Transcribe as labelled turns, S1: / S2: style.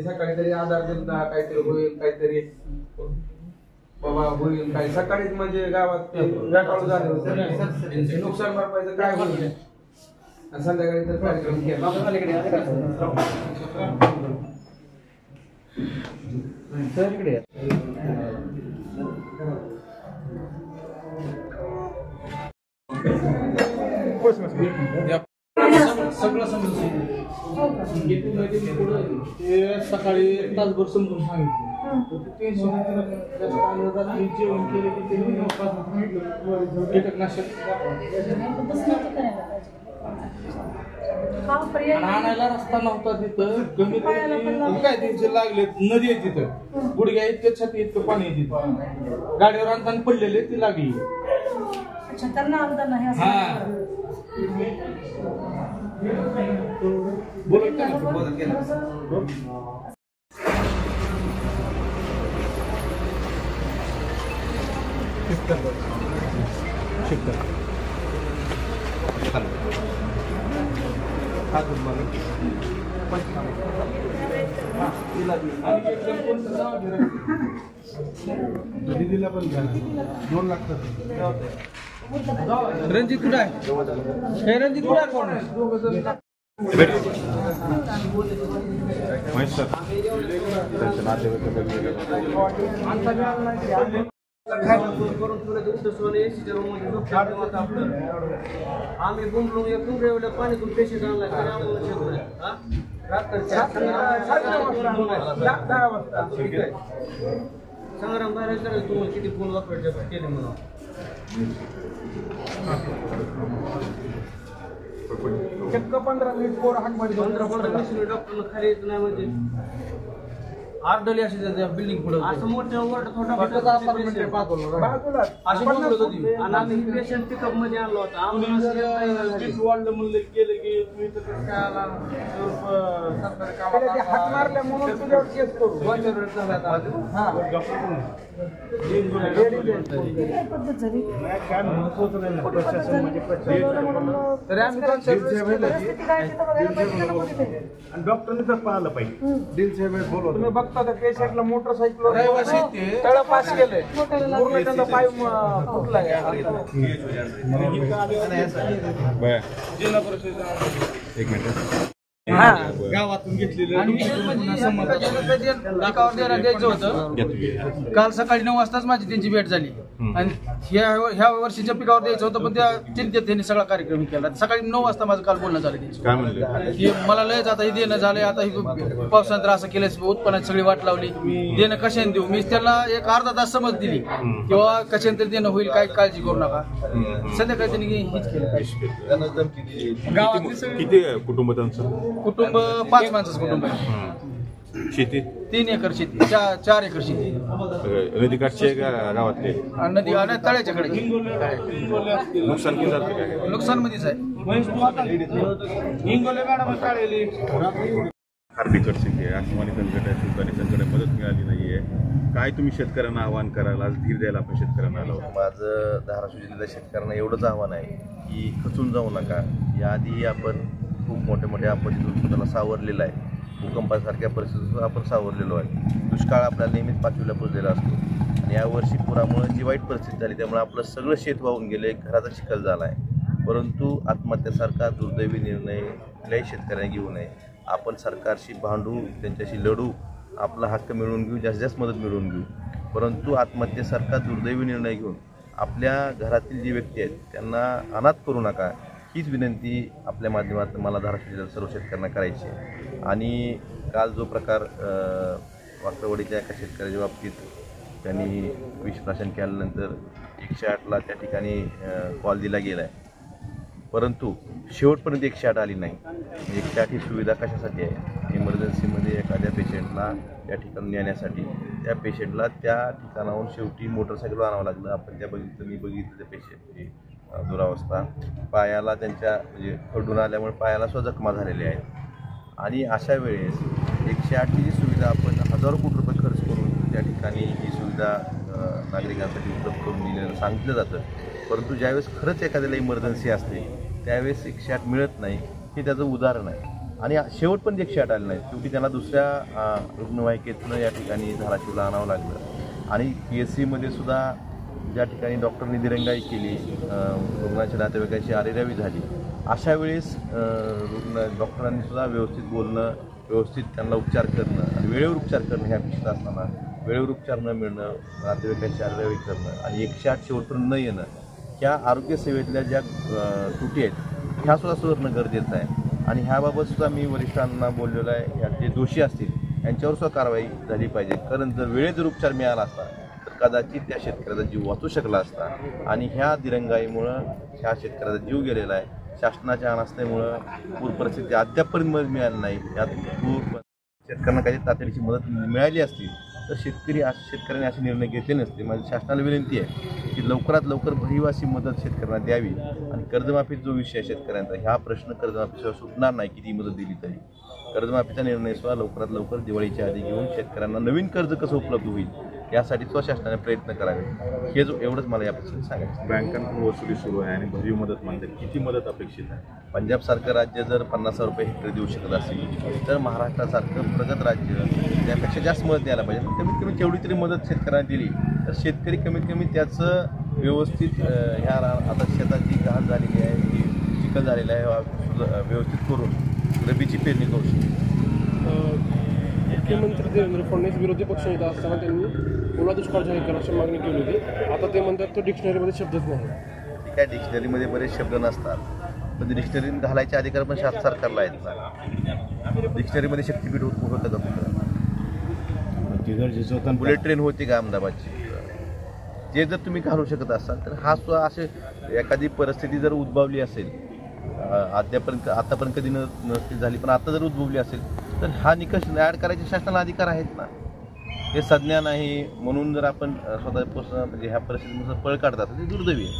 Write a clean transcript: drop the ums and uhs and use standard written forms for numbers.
S1: सकाळी तरी आधार दिला काहीतरी होईल काहीतरी बाबा होईल काही सकाळीच म्हणजे गावात गाठाळू झाले होते नुकसान भरपाईचं काय होईल संध्याकाळी तर कार्यक्रम केला
S2: सगळं समजून सकाळी तासभर समजून सांगितलं रात्री जेवण केले की कीटकनाशक आणायला रस्ता नव्हता तिथं कमी काय त्यांचे लागले नदी आहे तिथं गुडघ्या इतक्या छाती इतकं पाणी आहे तिथं गाडीवर आणताना पडलेले ती लागली दिदीला पण 2 लाख रणजित कुठे आहे हे रणजित कुठे आहे कोण
S3: आम्ही गुंडलून एकदम एवढ्या पाणीतून पेशंट आणला संग्राम बाहेर करायचं तुम्हाला किती फोन वापरायचे केले म्हणून
S1: चक्क 15 मिनिट पोर हाक मारी
S3: 15-20 मिनिट डॉक्टरला खाली येत नाही म्हणजे आर्डली अशी बिल्डिंग पुढे असं मोठ्या वर्ड थोडा अशी बोलत होती आणि आम्ही पेशंट पिकअप मध्ये आणला होता
S2: वाढलं म्हणलं गेलं की तुम्ही तर काय आला सरकारी
S1: हात मारल्या म्हणून तुझ्यावर केस करू
S2: डॉक्टरने तर पाहिलं पाहिजे
S1: बघता त्या पेशंटला मोटरसायकल तळ पास केलंय पूर्ण त्यांचा पाय फुटलाय
S2: जिल्हा परिषद 1 मिनिट गावातून घेतलेलं
S4: द्यायचं होतं काल सकाळी 9 वाजताच माझी त्यांची भेट झाली आणि ह्या वर्षीच्या पिकावर द्यायचं होतं पण त्या चिंतेत त्यांनी सगळा कार्यक्रम केला सकाळी 9 वाजता माझं काल बोलणं झालं त्यांचं की मला लयच आता हे देणं झालंय आता ही पावसानंतर असं केलं उत्पन्नाची सगळी वाट लावली देणं कशाने देऊ मी त्याला एक अर्धा तास समज दिली किंवा कशाने तरी देणं होईल काय काळजी करू नका संध्याकाळी त्यांनी हीच केलं गावात
S5: किती कुटुंब त्यांचं
S4: कुटुंब 5 माणसाचं कुटुंब आहे
S5: शेती
S4: 3 एकर शेती 4 एकर शेती
S5: नदीकाठचे गावातले
S4: नदी आणि तळ्याच्याकडे
S5: नुकसान किती झालं काय
S4: नुकसान मध्येच आहे
S5: खारबीकड संख्या आसमानी संकट आहे सुलतानी संकट आहे मदत मिळाली नाहीये काय तुम्ही शेतकऱ्यांना आव्हान कराल आज धीर द्यायला आपण शेतकऱ्यांना आलो
S6: माझं धाराशिव जिल्ह्यातल्या शेतकऱ्यांना एवढंच आव्हान आहे की खचून जाऊ नका याआधी आपण खूप मोठ्या मोठ्या आपत्तीतून स्वतःला सावरलेलं आहे भूकंपासारख्या परिस्थितीतून आपण सावरलेलो आहे दुष्काळ आपल्याला नेहमीच पाचवीला पुजलेला असतो आणि यावर्षी पुरामुळे जी वाईट परिस्थिती झाली त्यामुळे आपलं सगळं शेत वाहून गेलं घराचा चिखल झाला आहे परंतु आत्महत्यासारखा दुर्दैवी निर्णय कुठल्याही शेतकऱ्यांनी घेऊ नये आपण सरकारशी भांडू त्यांच्याशी लढू आपला हक्क मिळवून घेऊ जास्तीत जास्त मदत मिळवून घेऊ परंतु आत्महत्येसारखा दुर्दैवी निर्णय घेऊन आपल्या घरातील जी व्यक्ती आहेत त्यांना अनाथ करू नका हीच विनंती आपल्या माध्यमातून मला धाराशिव जिल्ह्यात सर्व शेतकऱ्यांना करायची आहे आणि काल जो प्रकार वाकरवाडीच्या एका शेतकऱ्याच्या बाबतीत त्यांनी विषप्राशन केल्यानंतर 108ला त्या ठिकाणी कॉल दिला गेला आहे परंतु शेवटपर्यंत 108 आली नाही 108 ही सुविधा कशासाठी आहे इमर्जन्सीमध्ये एखाद्या पेशंटला त्या ठिकाणी नेण्यासाठी त्या पेशंटला त्या ठिकाणाहून शेवटी मोटरसायकलवर आणावं लागलं. आपण मी बघितलं त्या पेशंटची दुरावस्था, पायाला त्यांच्या म्हणजे खडून आल्यामुळे पायाला सुद्धा जखमा झालेल्या आहेत. आणि अशा वेळेस 108ची जी सुविधा आपण हजारो कोटी रुपये खर्च करून त्या ठिकाणी ही सुविधा नागरिकांसाठी उपलब्ध करून दिलेलं सांगितलं जातं, परंतु ज्यावेळेस खरंच एखाद्याला इमर्जन्सी असते त्यावेळेस 108 मिळत नाही, हे त्याचं उदाहरण आहे. आणि शेवट पण 108 आले नाही, शेवटी त्यांना दुसऱ्या रुग्णवाहिकेतनं या ठिकाणी धाराशिवला आणावं लागलं. आणि PSCमध्ये सुद्धा ज्या ठिकाणी डॉक्टरनी दिरंगाई केली, रुग्णाच्या नातेवाईकांची आरेरावी झाली, अशा वेळेस डॉक्टरांनी सुद्धा व्यवस्थित बोलणं, व्यवस्थित त्यांना उपचार करणं आणि वेळेवर उपचार करणं ह्या अपेक्षित असताना वेळेवर उपचार न मिळणं, नातेवाईकांची आरेरावी करणं आणि 108 शेवटपर्यंत न येणं, ह्या आरोग्यसेवेतल्या ज्या त्रुटी आहेत ह्या सुद्धा सुधारणं गरजेचं आहे. आणि ह्याबाबत सुद्धा मी वरिष्ठांना बोललेलो आहे, ह्यात जे दोषी असतील यांच्यावर सुद्धा कारवाई झाली पाहिजे. कारण जर वेळेत जर उपचार मिळाला असता तर कदाचित त्या शेतकऱ्याचा जीव वाचू शकला असता. आणि ह्या दिरंगाईमुळं ह्या शेतकऱ्याचा जीव गेलेला आहे. शासनाच्या अनास्थेमुळं पूर परिस्थिती अद्यापपर्यंत मदत मिळाली नाही. यात शेतकऱ्यांना काही तातडीची मदत मिळाली असती तर शेतकऱ्यांनी असे निर्णय घेतले नसते. माझी शासनाला विनंती आहे की लवकरात लवकर भरीव अशी मदत शेतकऱ्यांना द्यावी. आणि कर्जमाफीचा जो विषय आहे शेतकऱ्यांचा, ह्या प्रश्न कर्जमाफीशिवाय सुटणार नाही किती मदत दिली तरी. कर्जमाफीचा निर्णय सुद्धा लवकरात लवकर दिवाळीच्या आधी घेऊन शेतकऱ्यांना नवीन कर्ज कसं उपलब्ध होईल यासाठी सुद्धा शासनाने प्रयत्न करावे. हे एवढंच मला यापासून सांगायचं.
S5: बँकांकडून वसुली सुरू आहे आणि भरीव मदत मानते, किती मदत अपेक्षित आहे?
S6: पंजाबसारखं राज्य जर 50,000 रुपये हेक्टर देऊ शकत असेल तर महाराष्ट्रासारखं प्रगत राज्य त्यापेक्षा जास्त मदत द्यायला पाहिजे. कमीत कमी तेवढी तरी मदत शेतकऱ्यांना दिली तर शेतकरी कमीत कमी त्याचं व्यवस्थित ह्या आता शेताची घाण झालेली आहे, जी चिखल झालेला आहे, व्यवस्थित करून रबीची पेरणी करू शकतो.
S7: मुख्यमंत्री देवेंद्र फडणवीस विरोधी पक्षनेता असताना त्यांनी ओला दुष्काळ जाहीर करायची मागणी केली होती. आता ते म्हणतात तो डिक्शनरीमध्ये शब्दच नाही.
S6: काय डिक्शनरीमध्ये बरेच शब्द नसतात, पण डिक्शनरी घालायचे अधिकार पण सरकारला आहेत ना. डिक्शनरीमध्ये शक्तीपीठ होतं का कुठं? बुलेट ट्रेन होती का अहमदाबादची? ते जर तुम्ही घालू शकत असाल तर हा सुद्धा असे एखादी परिस्थिती जर उद्भवली असेल, आतापर्यंत कधी नसती झाली, पण आता जर उद्भवली असेल तर हा निकष ॲड करायचे शासनाला अधिकार आहेत ना. हे संज्ञा नाही म्हणून जर आपण स्वतः म्हणजे ह्या परिस्थितीनुसार पळ काढतात ते दुर्दैवी आहे.